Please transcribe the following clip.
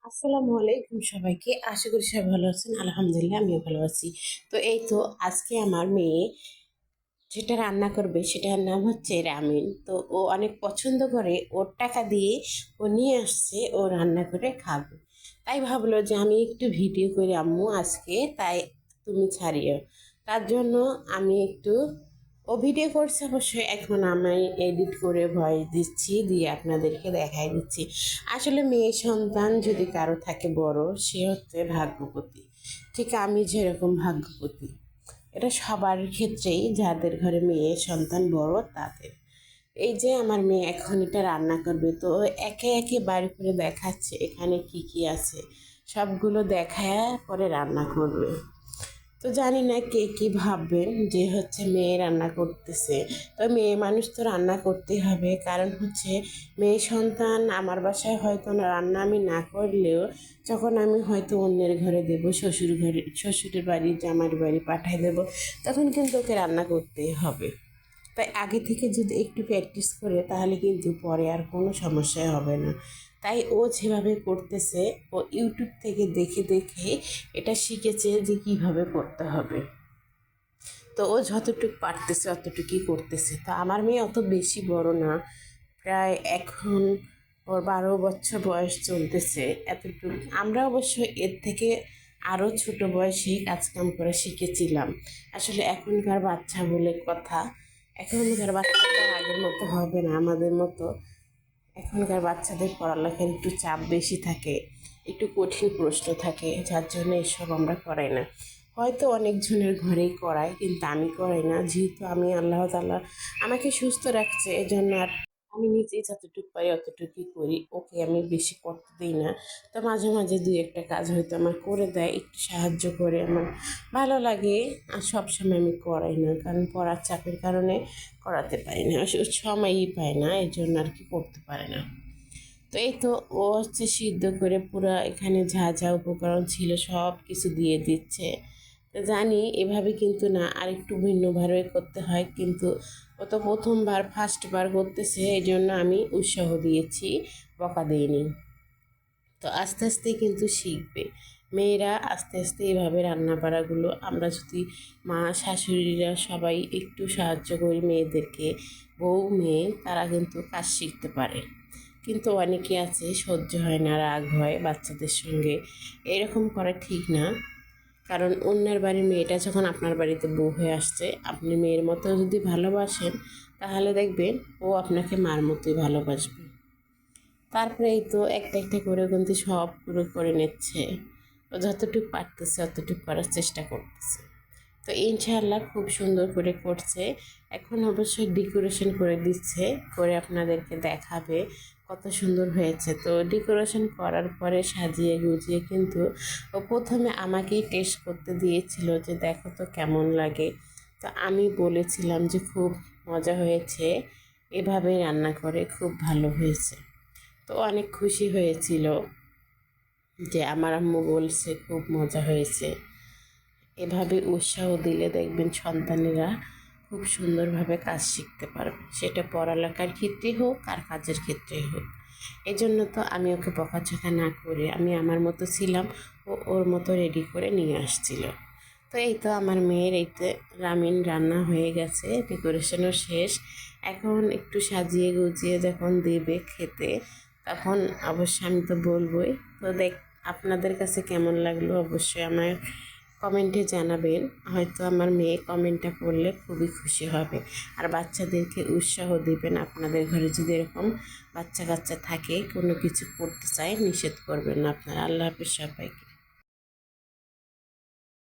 আসসালামু আলাইকুম সবাইকে। আশা করি সবাই ভালো আছেন। আলহামদুলিল্লাহ আমিও ভালো আছি। তো এই তো আজকে আমার মেয়ে যেটা রান্না করবে সেটার নাম হচ্ছে রামিন। তো ও অনেক পছন্দ করে, ওর টাকা দিয়ে ও নিয়ে আসছে, ও রান্না করে খাবে। তাই ভাবলো যে আমি একটু ভিডিও করে আম্মু আজকে, তাই তুমি ছাড়িও। তার জন্য আমি একটু ও ভিডিও করছে অবশ্যই, এখন আমি এডিট করে ভয়েস দিচ্ছি, দিয়ে আপনাদেরকে দেখাই দিচ্ছি। আসলে মেয়ে সন্তান যদি কারো থাকে বড়, সে হচ্ছে ভাগ্যবতী। ঠিক আমি যেরকম ভাগ্যবতী, এটা সবার ক্ষেত্রেই, যাদের ঘরে মেয়ে সন্তান বড় তাদের। এই যে আমার মেয়ে এখন এটা রান্না করবে, তো একে একে বাড়ি করে দেখাচ্ছে এখানে কি কি আছে, সবগুলো দেখায় পরে রান্না করবে। তো জানি না কে কি ভাববেন যে হচ্ছে মেয়ে রান্না করতেছে। তো মেয়ে মানুষ তো রান্না করতেই হবে, কারণ হচ্ছে মেয়ে সন্তান আমার বাসায় হয়তো না রান্না আমি না করলেও, যখন আমি হয়তো অন্যের ঘরে দেবো, শ্বশুর ঘরে, শ্বশুরের বাড়ি, জামাইয়ের বাড়ি পাঠাই দেবো, তখন কিন্তু ওকে রান্না করতেই হবে। তাই আগে থেকে যদি একটু প্র্যাকটিস করে, তাহলে কিন্তু পরে আর কোনো সমস্যাই হবে না। তাই ও যেভাবে করতেছে, ও ইউটিউব থেকে দেখে দেখে এটা শিখেছে যে কিভাবে করতে হবে। তো ও যতটুকু পারতেছে অতটুকুই করতেছে। তো আমার মেয়ে অত বেশি বড় না, প্রায় এখন ওর 12 বছর বয়স চলতেছে। এতটুকু আমরা অবশ্য এর থেকে আরও ছোট বয়সেই কাজকাম করা শিখেছিলাম। আসলে এখনকার বাচ্চা বলে কথা, এখনকার বাচ্চাটা আগের মতো হবে না আমাদের মতো। এখনকার বাচ্চাদের পড়ালেখার একটু চাপ বেশি থাকে, একটু কঠিন প্রশ্ন থাকে, যার জন্য এসব আমরা করাই না। হয়তো অনেকজনের ঘরেই করায়, কিন্তু আমি করাই না, যেহেতু আমি আল্লাহ তাআলা আমাকে সুস্থ রাখছে, এজন্য আর আমি নিজেই যতটুকু পারি অতটুকুই করি। ওকে আমি বেশি করতে দিই না। তো মাঝে মাঝে দুই একটা কাজ হয়তো আমার করে দেয়, একটু সাহায্য করে, আমার ভালো লাগে। আর সবসময় আমি করাই না, কারণ পড়ার চাপের কারণে করাতে পারি না, সময়ই পায় না, এই জন্য আর কি করতে পারে না। তো এই তো ও হচ্ছে সিদ্ধ করে পুরো এখানে যা যা উপকরণ ছিল সব কিছু দিয়ে দিচ্ছে। তো জানি এভাবে কিন্তু না, আর একটু ভিন্নভাবে করতে হয়, কিন্তু ও তো প্রথমবার ফার্স্টবার করতেছে, এই জন্য আমি উৎসাহ দিয়েছি, বকা দিইনি। তো আস্তে আস্তে কিন্তু শিখবে মেয়েরা, আস্তে আস্তে এইভাবে রান্না বাড়াগুলো আমরা যদি মা শাশুড়িরা সবাই একটু সাহায্য করি মেয়েদেরকে, বউ মেয়ে, তারা কিন্তু কাজ শিখতে পারে। কিন্তু অনেকে আছে সহ্য হয় না, রাগ হয় বাচ্চাদের সঙ্গে, এরকম করা ঠিক না। কারণ অন্যের বাড়ির মেয়েটা যখন আপনার বাড়িতে বউ হয়ে আসছে, আপনি মেয়ের মতো যদি ভালোবাসেন, তাহলে দেখবেন ও আপনাকে মার মতোই ভালোবাসবে। তারপরে এই তো একটা একটা করে কিন্তু সবগুলো করে নিচ্ছে। ও যতটুকু পারতেছে অতটুকু করার চেষ্টা করতেছে। তো ইনশাআল্লাহ খুব সুন্দর করে করছে। এখন অবশ্যই ডেকোরেশন করে দিচ্ছে, করে আপনাদেরকে দেখাবে কত সুন্দর হয়েছে। তো ডেকোরেশন করার পরে সাজিয়ে গুজিয়ে কিন্তু ও প্রথমে আমাকেই টেস্ট করতে দিয়েছিল যে দেখো তো কেমন লাগে। তো আমি বলেছিলাম যে খুব মজা হয়েছে, এভাবে রান্না করে খুব ভালো হয়েছে। তো অনেক খুশি হয়েছিল যে আমার আম্মু বলছে খুব মজা হয়েছে। এভাবে উৎসাহ দিলে দেখবেন সন্তানেরা খুব সুন্দরভাবে কাজ শিখতে পারবে, সেটা পড়ালেখার ক্ষেত্রে হোক আর কাজের ক্ষেত্রে হোক। এই জন্য তো আমি ওকে বকাঝকা না করে আমি আমার মতো ছিলাম, ও ওর মতো রেডি করে নিয়ে আসছিল। তো এই তো আমার মেয়ের এইতে রামিন রান্না হয়ে গেছে, ডেকোরেশনও শেষ। এখন একটু সাজিয়ে গুজিয়ে যখন দেবে খেতে, তখন অবশ্যই আমি তো বলবোই। তো আপনাদের কাছে কেমন লাগলো অবশ্যই আমার কমেন্টে জানাবেন। হয়তো আমার মেয়ে কমেন্টটা করলে খুবই খুশি হবে। আর বাচ্চাদেরকে উৎসাহ দিবেন, আপনাদের ঘরে যদি এরকম বাচ্চা কাচ্চা থাকে, কোনো কিছু করতে চায়, নিষেধ করবেন না আপনারা। আল্লাহ হাফেজ সবাইকে।